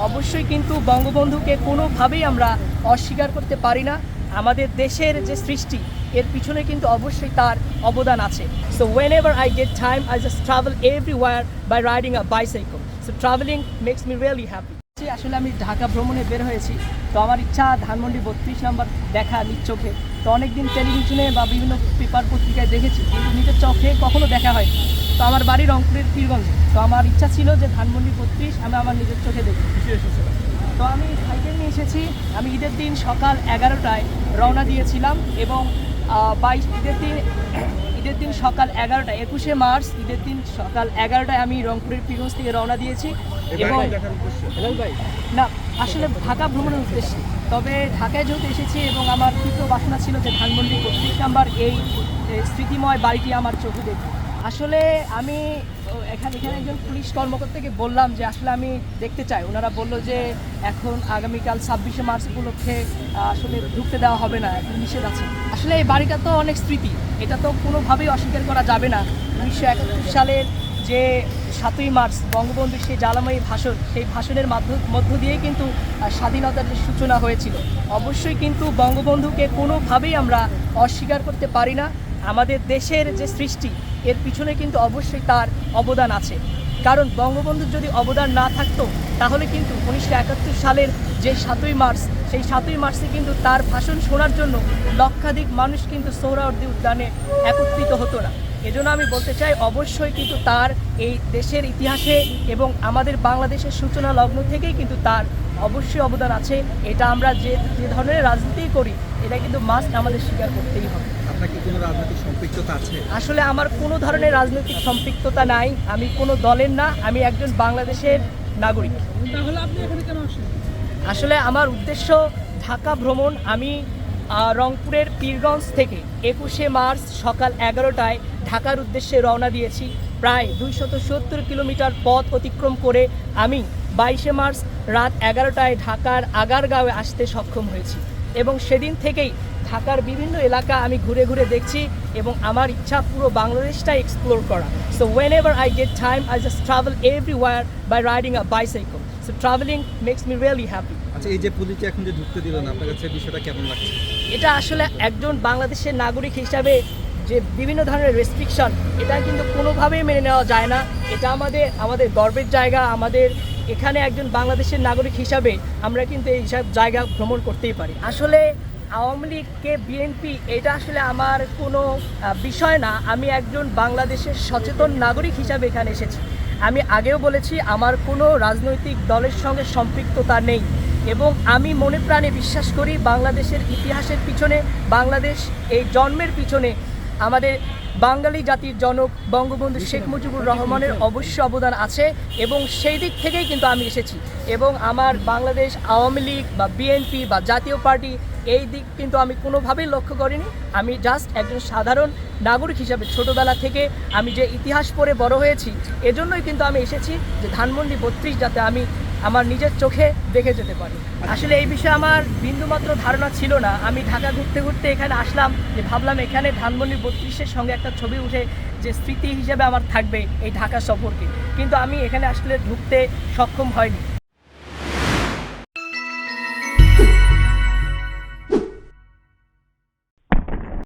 অবশ্যই কিন্তু বঙ্গবন্ধুকে কোনোভাবেই আমরা অস্বীকার করতে পারি না। আমাদের দেশের যে সৃষ্টি এর পিছনে কিন্তু অবশ্যই তার অবদান আছে। So whenever I get time I just travel everywhere by riding a bicycle. So traveling makes me really happy. আসলে আমি ঢাকা ভ্রমণে বের হয়েছি, তো আমার ইচ্ছা ধানমন্ডি 32 নম্বর দেখা নিজ চোখে। তো অনেকদিন টেলিভিশনে বা বিভিন্ন পেপার পত্রিকায় দেখেছি, কিন্তু নিজের চোখে কখনো দেখা হয়নি। তো আমার বাড়ি রংপুরের পীরগঞ্জে, তো আমার ইচ্ছা ছিল যে ধানমন্ডি 32 আমি আমার নিজের চোখে দেখি। তো আমি সাইকেল নিয়ে এসেছি। আমি ঈদের দিন সকাল 11টায় রওনা দিয়েছিলাম এবং 22 ঈদের দিন সকাল 11টায় 21শে মার্চ ঈদের দিন সকাল 11টায় আমি রংপুরের পীরগঞ্জ থেকে রওনা দিয়েছি। এবং না, আসলে ঢাকা ভ্রমণের উদ্দেশ্যে, তবে ঢাকায় যেহেতু এসেছি এবং আমার তীব্র বাসনা ছিল যে ধানমন্ডি 32 নাম্বার এই স্মৃতিময় বাড়িটি আমার চোখে দেখব। আসলে আমি এখানে একজন পুলিশ কর্মকর্তাকে বললাম যে আসলে আমি দেখতে চাই। ওনারা বলল যে এখন আগামীকাল 26শে মার্চ উপলক্ষে আসলে ঢুকতে দেওয়া হবে না, এখন নিষেধ আছে। আসলে এই বাড়িটা তো অনেক স্মৃতি, এটা তো কোনোভাবেই অস্বীকার করা যাবে না। 1971 সালের যে 7ই মার্চ বঙ্গবন্ধুর সেই জ্বালাময়ী ভাষণ, সেই ভাষণের মধ্য দিয়েই কিন্তু স্বাধীনতার যে সূচনা হয়েছিল। অবশ্যই কিন্তু বঙ্গবন্ধুকে কোনোভাবেই আমরা অস্বীকার করতে পারি না। আমাদের দেশের যে সৃষ্টি এর পিছনে কিন্তু অবশ্যই তার অবদান আছে। কারণ বঙ্গবন্ধুর যদি অবদান না থাকতো তাহলে কিন্তু 1971 সালের যে 7ই মার্চ, সেই 7ই মার্চে কিন্তু তার ভাষণ শোনার জন্য লক্ষাধিক মানুষ কিন্তু সোহরাওয়ার্দী উদ্যানে একত্রিত হতো না। এজন্য আমি বলতে চাই অবশ্যই কিন্তু তার এই দেশের ইতিহাসে এবং আমাদের বাংলাদেশের সূচনা লগ্ন থেকেই কিন্তু তার অবশ্যই অবদান আছে। এটা আমরা যে ধরনের রাজনীতি করি এটা কিন্তু মাস্ট আমাদের স্বীকার করতেই হবে। আপনার কি কোনো রাজনৈতিক সম্পৃক্ততা আছে? আসলে আমার কোনো ধরনের রাজনৈতিক সম্পৃক্ততা নাই। আমি কোনো দলের না, আমি একজন বাংলাদেশের নাগরিক। তাহলে আপনি এখানে কেন আসেন? আসলে আমার উদ্দেশ্য ঢাকা ভ্রমণ। আমি রংপুরের পীরগঞ্জ থেকে 21শে মার্চ সকাল 11টায় ঢাকার উদ্দেশ্যে রওনা দিয়েছি। প্রায় 270 কিলোমিটার পথ অতিক্রম করে আমি 22শে মার্চ রাত 11টায় ঢাকার আগারগাঁওয়ে আসতে সক্ষম হয়েছি এবং সেদিন থেকেই ঢাকার বিভিন্ন এলাকা আমি ঘুরে ঘুরে দেখছি এবং আমার ইচ্ছা পুরো বাংলাদেশটা এক্সপ্লোর করা। So whenever I get time I just travel everywhere by riding a bicycle. So traveling makes me really happy. আচ্ছা, এই যে পুলিশ এখন যে ঢুকতে দিল না, আপনার কাছে বিষয়টা কেমন লাগছে? এটা আসলে একজন বাংলাদেশের নাগরিক হিসাবে যে বিভিন্ন ধরনের রেস্ট্রিকশন, এটা কিন্তু কোনোভাবেই মেনে নেওয়া যায় না। এটা আমাদের গর্বের জায়গা। আমাদের এখানে একজন বাংলাদেশের নাগরিক হিসাবে আমরা কিন্তু এই সব জায়গা ভ্রমণ করতেই পারি। আসলে আওয়ামী লীগ কে বিএনপি এটা আসলে আমার কোনো বিষয় না। আমি একজন বাংলাদেশের সচেতন নাগরিক হিসাবে এখানে এসেছি। আমি আগেও বলেছি আমার কোনো রাজনৈতিক দলের সঙ্গে সম্পৃক্ততা নেই এবং আমি মনে প্রাণে বিশ্বাস করি বাংলাদেশের ইতিহাসের পিছনে, বাংলাদেশ এই জন্মের পিছনে আমাদের বাঙালি জাতির জনক বঙ্গবন্ধু শেখ মুজিবুর রহমানের অবশ্য অবদান আছে এবং সেই দিক থেকেই কিন্তু আমি এসেছি। এবং আমার বাংলাদেশ আওয়ামী লীগ বা বিএনপি বা জাতীয় পার্টি এই দিক কিন্তু আমি কোনোভাবেই লক্ষ্য করিনি। আমি জাস্ট একজন সাধারণ নাগরিক হিসাবে ছোটোবেলা থেকে আমি যে ইতিহাস পড়ে বড় হয়েছি, এজন্যই কিন্তু আমি এসেছি যে ধানমন্ডি 32 যাতে আমি আমার নিজের চোখে দেখে যেতে পারি। আসলে এই বিষয়ে আমার বিন্দুমাত্র ধারণা ছিল না। আমি ঢাকা ঘুরতে ঘুরতে এখানে আসলাম, যে ভাবলাম এখানে ধানমন্ডি 32-এর সঙ্গে একটা ছবি উঠে যে স্মৃতি হিসেবে আমার থাকবে এই ঢাকা সফরকে, কিন্তু আমি এখানে আসলে ঢুকতে সক্ষম হয়নি।